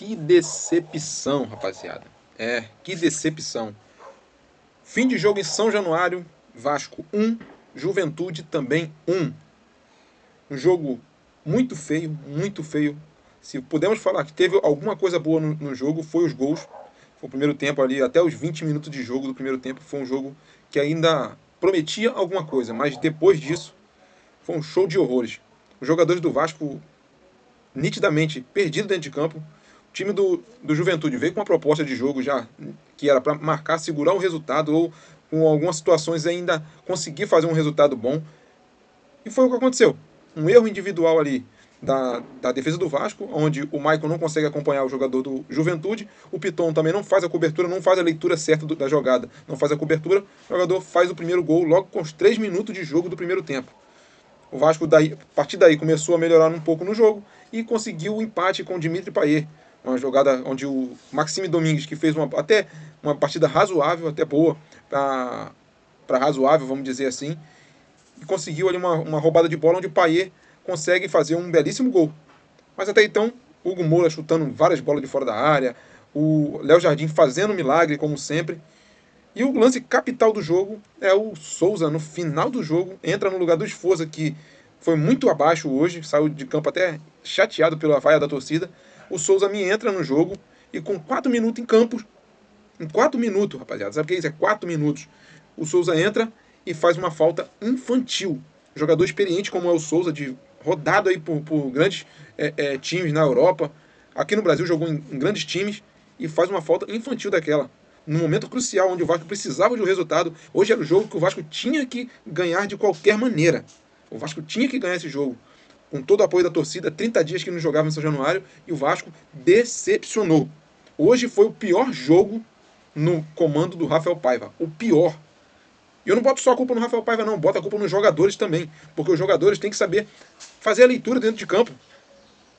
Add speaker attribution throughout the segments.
Speaker 1: Que decepção, rapaziada. Que decepção. Fim de jogo em São Januário, Vasco 1, Juventude também 1. Um jogo muito feio, muito feio. Se pudermos falar que teve alguma coisa boa no jogo, foi os gols. Foi o primeiro tempo ali, até os 20 minutos de jogo do primeiro tempo, foi um jogo que ainda prometia alguma coisa, mas depois disso, foi um show de horrores. Os jogadores do Vasco nitidamente perdido dentro de campo. O time do Juventude veio com uma proposta de jogo já que era para marcar, segurar o resultado ou com algumas situações ainda conseguir fazer um resultado bom. E foi o que aconteceu. Um erro individual ali da defesa do Vasco, onde o Maicon não consegue acompanhar o jogador do Juventude, o Piton também não faz a cobertura, não faz a leitura certa da jogada, não faz a cobertura, o jogador faz o primeiro gol logo com os 3 minutos de jogo do primeiro tempo. O Vasco, a partir daí, começou a melhorar um pouco no jogo e conseguiu o empate com o Dimitri Payet. Uma jogada onde o Maxime Domingues, que fez até uma partida razoável, até boa, para razoável, vamos dizer assim, e conseguiu ali uma roubada de bola onde o Payet consegue fazer um belíssimo gol. Mas até então, Hugo Moura chutando várias bolas de fora da área, o Léo Jardim fazendo milagre, como sempre. E o lance capital do jogo é o Souza, no final do jogo, entra no lugar do Esforza, que foi muito abaixo hoje, saiu de campo até chateado pela vaia da torcida. O Souza me entra no jogo e com 4 minutos em campo, em 4 minutos, rapaziada, sabe o que é isso? É 4 minutos. O Souza entra e faz uma falta infantil. Jogador experiente como é o Souza, rodado aí por grandes times na Europa. Aqui no Brasil jogou em grandes times e faz uma falta infantil daquela no momento crucial, onde o Vasco precisava de um resultado. Hoje era o jogo que o Vasco tinha que ganhar de qualquer maneira. O Vasco tinha que ganhar esse jogo. Com todo o apoio da torcida, 30 dias que não jogava em São Januário, e o Vasco decepcionou. Hoje foi o pior jogo no comando do Rafael Paiva. O pior. E eu não boto só a culpa no Rafael Paiva, não. Boto a culpa nos jogadores também. Porque os jogadores têm que saber fazer a leitura dentro de campo.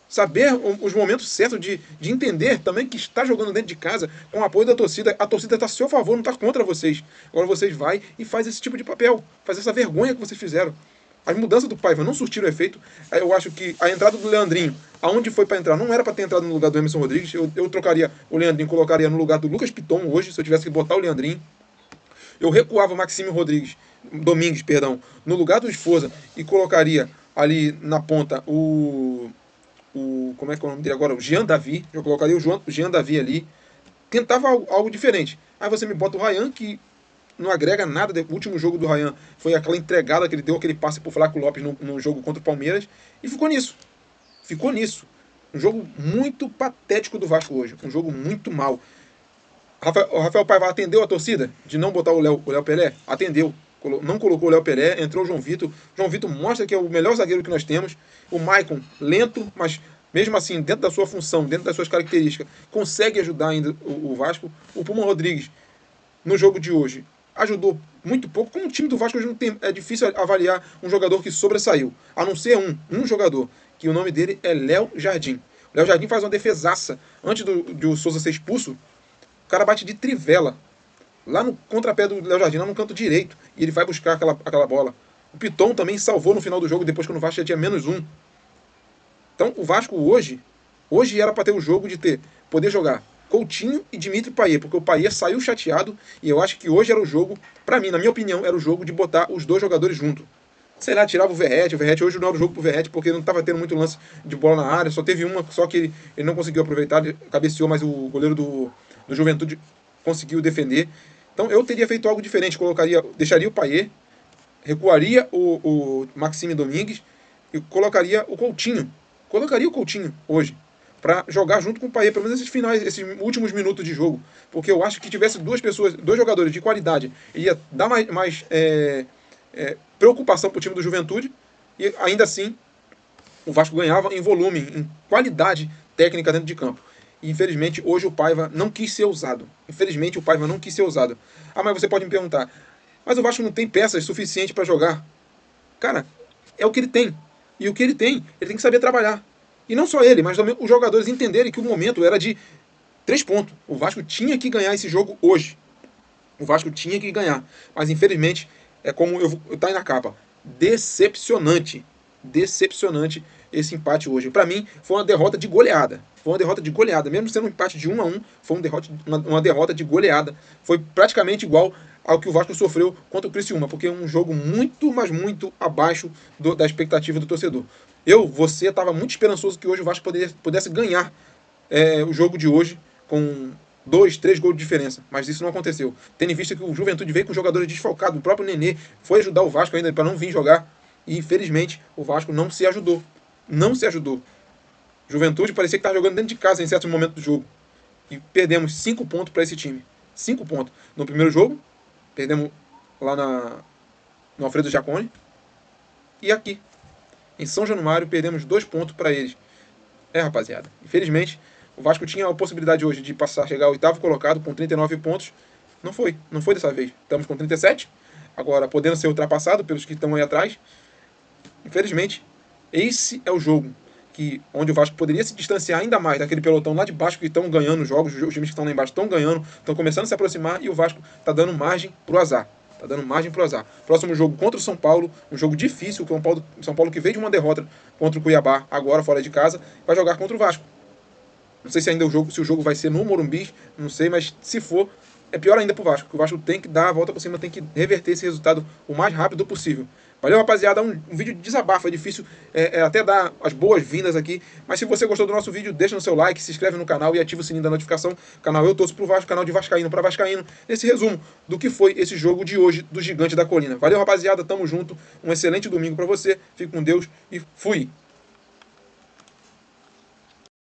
Speaker 1: Saber os momentos certos de entender também que está jogando dentro de casa com o apoio da torcida. A torcida está a seu favor, não está contra vocês. Agora vocês vai e faz esse tipo de papel. Faz essa vergonha que vocês fizeram. As mudanças do Paiva não surtiram efeito. Eu acho que a entrada do Leandrinho, aonde foi para entrar, não era para ter entrado no lugar do Emerson Rodrigues. Eu trocaria o Leandrinho, colocaria no lugar do Lucas Piton hoje, se eu tivesse que botar o Leandrinho. Eu recuava o Maxime Domingues, no lugar do Esforza e colocaria ali na ponta como é que é o nome dele agora? O Jean Davi. Eu colocaria o Jean Davi ali. Tentava algo diferente. Aí você me bota o Ryan, que não agrega nada. O último jogo do Ryan foi aquela entregada que ele deu, aquele passe pro Flaco Lopes no jogo contra o Palmeiras. E ficou nisso. Ficou nisso. Um jogo muito patético do Vasco hoje. Um jogo muito mal. O Rafael Paiva atendeu a torcida de não botar o Léo Pelé? Atendeu. Não colocou o Léo Pelé, entrou o João Vitor. João Vitor mostra que é o melhor zagueiro que nós temos. O Maicon, lento, mas mesmo assim, dentro da sua função, dentro das suas características, consegue ajudar ainda o Vasco. O Puma Rodrigues, no jogo de hoje, ajudou muito pouco. Como o time do Vasco hoje não tem, é difícil avaliar um jogador que sobressaiu. A não ser um jogador, que o nome dele é Léo Jardim. O Léo Jardim faz uma defesaça. Antes de o Souza ser expulso, o cara bate de trivela. Lá no contrapé do Léo Jardim, lá no canto direito. E ele vai buscar aquela bola. O Piton também salvou no final do jogo, depois que o Vasco já tinha -1. Então o Vasco hoje era para ter o jogo de poder jogar Coutinho e Dimitri Payet, porque o Payet saiu chateado e eu acho que hoje era o jogo, para mim, na minha opinião, era o jogo de botar os dois jogadores juntos. Sei lá, tirava o Verratti hoje não era o jogo pro Verratti, porque não estava tendo muito lance de bola na área, só teve uma, só que ele não conseguiu aproveitar, ele cabeceou, mas o goleiro do Juventude conseguiu defender. Então eu teria feito algo diferente, deixaria o Payet, recuaria o Maxime Domingues e colocaria o Coutinho. Colocaria o Coutinho hoje para jogar junto com o Payet, pelo menos esses últimos minutos de jogo, porque eu acho que tivesse dois jogadores de qualidade, ia dar mais preocupação para o time do Juventude e ainda assim o Vasco ganhava em volume, em qualidade técnica dentro de campo. E infelizmente hoje o Paiva não quis ser usado. Ah, mas você pode me perguntar, mas o Vasco não tem peças suficientes para jogar? Cara, é o que ele tem. E o que ele tem que saber trabalhar. E não só ele, mas também os jogadores entenderem que o momento era de 3 pontos. O Vasco tinha que ganhar esse jogo hoje. O Vasco tinha que ganhar. Mas infelizmente, é como tá aí na capa. Decepcionante. esse empate hoje. Para mim, foi uma derrota de goleada. Foi uma derrota de goleada. Mesmo sendo um empate de 1-1, foi uma derrota de goleada. Foi praticamente igual ao que o Vasco sofreu contra o Criciúma, porque é um jogo muito, mas muito abaixo da expectativa do torcedor. Você estava muito esperançoso que hoje o Vasco pudesse ganhar o jogo de hoje com 2, 3 gols de diferença, mas isso não aconteceu. Tendo em vista que o Juventude veio com jogadores desfalcados, o próprio Nenê foi ajudar o Vasco ainda para não vir jogar, e infelizmente o Vasco não se ajudou. Não se ajudou. Juventude parecia que estava jogando dentro de casa em certo momento do jogo. E perdemos 5 pontos para esse time. 5 pontos. No primeiro jogo, perdemos lá no Alfredo Jaconi. E aqui, em São Januário, perdemos 2 pontos para eles. Rapaziada, infelizmente, o Vasco tinha a possibilidade hoje de chegar ao 8º colocado com 39 pontos. Não foi dessa vez. Estamos com 37, agora podendo ser ultrapassado pelos que estão aí atrás. Infelizmente, esse é o jogo onde o Vasco poderia se distanciar ainda mais daquele pelotão lá de baixo que estão ganhando os jogos, os times que estão lá embaixo estão ganhando, estão começando a se aproximar e o Vasco está dando margem pro azar. Próximo jogo contra o São Paulo, um jogo difícil, o São Paulo que veio de uma derrota contra o Cuiabá, agora fora de casa, vai jogar contra o Vasco. Não sei se ainda se o jogo vai ser no Morumbi, não sei, mas se for, é pior ainda pro Vasco, porque o Vasco tem que dar a volta por cima, tem que reverter esse resultado o mais rápido possível. Valeu, rapaziada, um vídeo de desabafo, é difícil até dar as boas-vindas aqui, mas se você gostou do nosso vídeo, deixa no seu like, se inscreve no canal e ativa o sininho da notificação. Canal Eu Torço pro Vasco, canal de Vascaíno para Vascaíno, nesse resumo do que foi esse jogo de hoje do Gigante da Colina. Valeu, rapaziada, tamo junto, um excelente domingo para você, fique com Deus e fui!